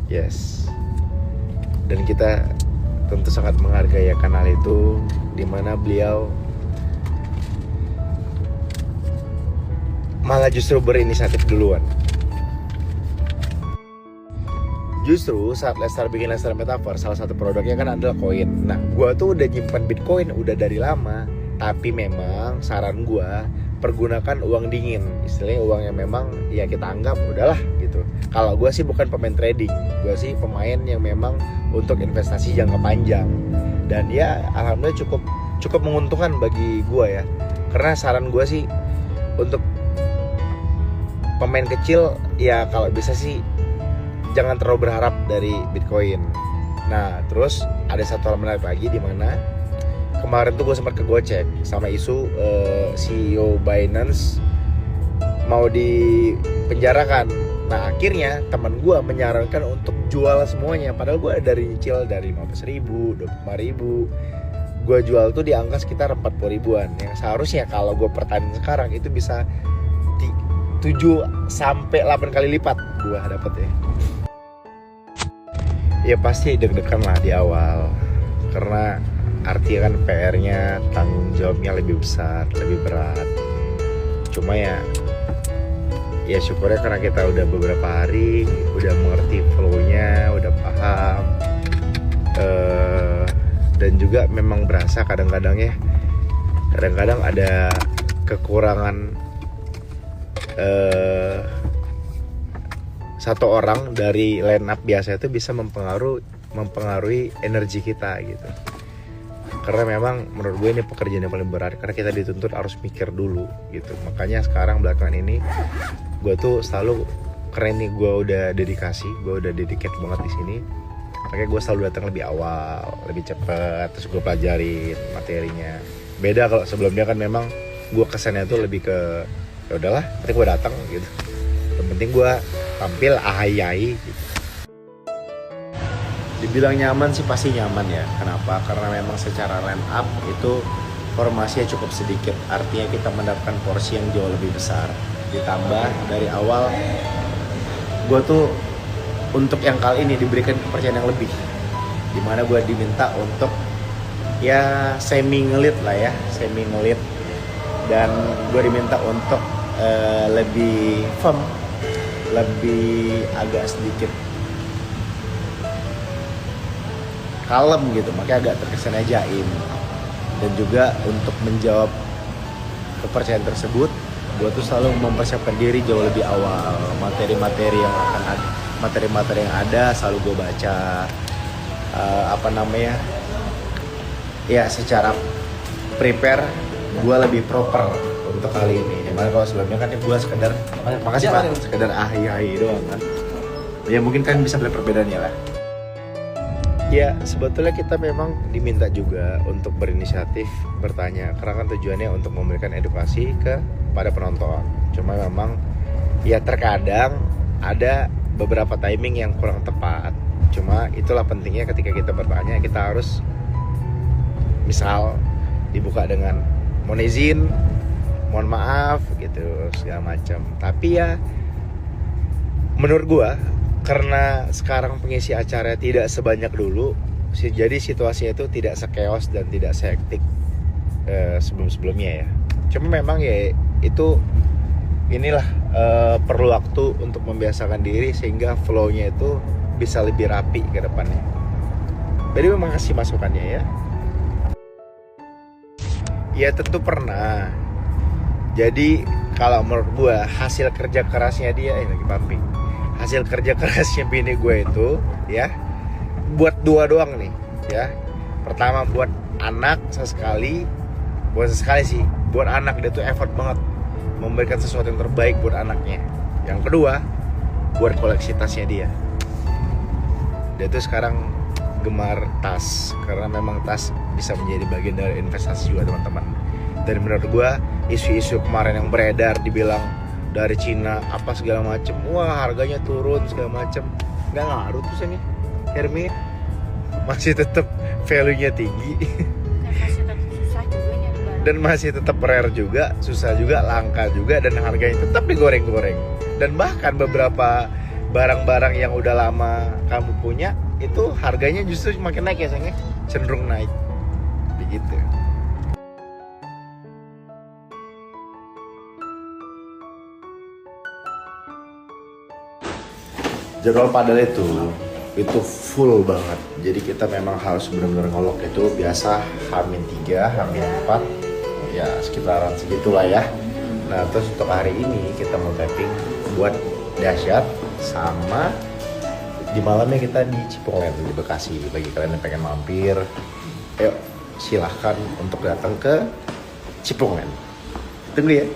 Yes. Dan kita tentu sangat menghargai kanal itu, di mana beliau malah justru berinisiatif duluan. Justru saat Lester bikin Lester Metaverse, salah satu produknya kan adalah koin. Nah, gue tuh udah nyimpan Bitcoin udah dari lama, tapi memang saran gue pergunakan uang dingin, istilahnya uang yang memang ya kita anggap udahlah gitu. Kalau gue sih bukan pemain trading, gue sih pemain yang memang untuk investasi jangka panjang. Dan ya alhamdulillah cukup menguntungkan bagi gue ya. Karena saran gue sih untuk pemain kecil ya kalau bisa sih jangan terlalu berharap dari Bitcoin. Nah, terus ada satu hal menarik lagi di mana kemarin tuh gue sempat kegocek sama isu CEO Binance mau dipenjarakan. Nah, akhirnya teman gue menyarankan untuk jual semuanya. Padahal gue dari nyicil dari 15.000, 25.000. Gue jual tuh di angka sekitar 40 ribuan. Yang seharusnya kalau gue pertahanin sekarang itu bisa 7 sampai 8 kali lipat gue dapet ya. Ya pasti deg-degan lah di awal, karena artinya kan PR-nya, tanggung jawabnya lebih besar, lebih berat. Cuma ya syukurnya karena kita udah beberapa hari, udah mengerti flow-nya, udah paham, dan juga memang berasa kadang-kadang ada kekurangan satu orang dari line up biasa itu bisa mempengaruhi energi kita gitu. Karena memang menurut gue ini pekerjaan yang paling berat, karena kita dituntut harus mikir dulu gitu. Makanya sekarang belakangan ini gue tuh selalu keren nih, gue udah dedicate banget di sini. Makanya gue selalu datang lebih awal, lebih cepet, terus gue pelajarin materinya. Beda kalau sebelumnya kan memang gue kesannya tuh lebih ke ya udahlah, penting gue datang gitu. Yang penting gue tampil ahai gitu. Dibilang nyaman sih pasti nyaman ya. Kenapa? Karena memang secara line up itu formasinya cukup sedikit. Artinya kita mendapatkan porsi yang jauh lebih besar. Ditambah dari awal gue tuh untuk yang kali ini diberikan kepercayaan yang lebih, dimana gue diminta untuk ya semi ngelit, dan gue diminta untuk lebih firm, lebih agak sedikit kalem gitu, makanya agak terkesan jaim. Dan juga untuk menjawab kepercayaan tersebut, gue tuh selalu mempersiapkan diri jauh lebih awal. Materi-materi yang ada selalu gue baca, ya secara prepare gue lebih proper untuk kali ini. Dimana kalau sebelumnya kan gue sekedar makasih Pak, sekedar ahai doang kan. Ya mungkin kan bisa melihat perbedaannya lah. Ya sebetulnya kita memang diminta juga untuk berinisiatif bertanya, karena kan tujuannya untuk memberikan edukasi kepada penonton. Cuma memang ya terkadang ada beberapa timing yang kurang tepat. Cuma itulah pentingnya ketika kita bertanya, kita harus misal dibuka dengan mohon izin, mohon maaf gitu segala macam. Tapi ya menurut gua karena sekarang pengisi acara tidak sebanyak dulu, jadi situasinya itu tidak sekeos dan tidak sehektik sebelum-sebelumnya ya. Cuma memang ya itu inilah perlu waktu untuk membiasakan diri sehingga flow-nya itu bisa lebih rapi ke depannya. Jadi memang kasih masukannya ya. Ya tentu pernah. Jadi kalau menurut gue hasil kerja kerasnya dia lagi pumping. Hasil kerja kerasnya bini gue itu ya buat dua doang nih ya. Pertama buat anak sesekali, buat anak dia tuh effort banget memberikan sesuatu yang terbaik buat anaknya. Yang kedua buat koleksi tasnya dia. Dia tuh sekarang gemar tas karena memang tas bisa menjadi bagian dari investasi juga teman-teman. Dan menurut gue isu-isu kemarin yang beredar dibilang dari Cina apa segala macem, wah harganya turun segala macem, nggak ngaruh tuh sini Hermes masih tetap value-nya tinggi dan masih tetap rare juga, susah juga, langka juga, dan harganya tetap digoreng-goreng. Dan bahkan beberapa barang-barang yang udah lama kamu punya itu harganya justru makin naik ya sayangnya, cenderung naik begitu. Jadwal padel itu full banget. Jadi kita memang harus benar-benar ngolok itu biasa H-3, H-4 ya sekitaran segitulah ya. Nah terus untuk hari ini kita mau tapping buat dahsyat sama di malamnya kita di Cipoland di Bekasi. Bagi kalian yang pengen mampir, ayo silahkan untuk datang ke Cipoland. Tunggu ya.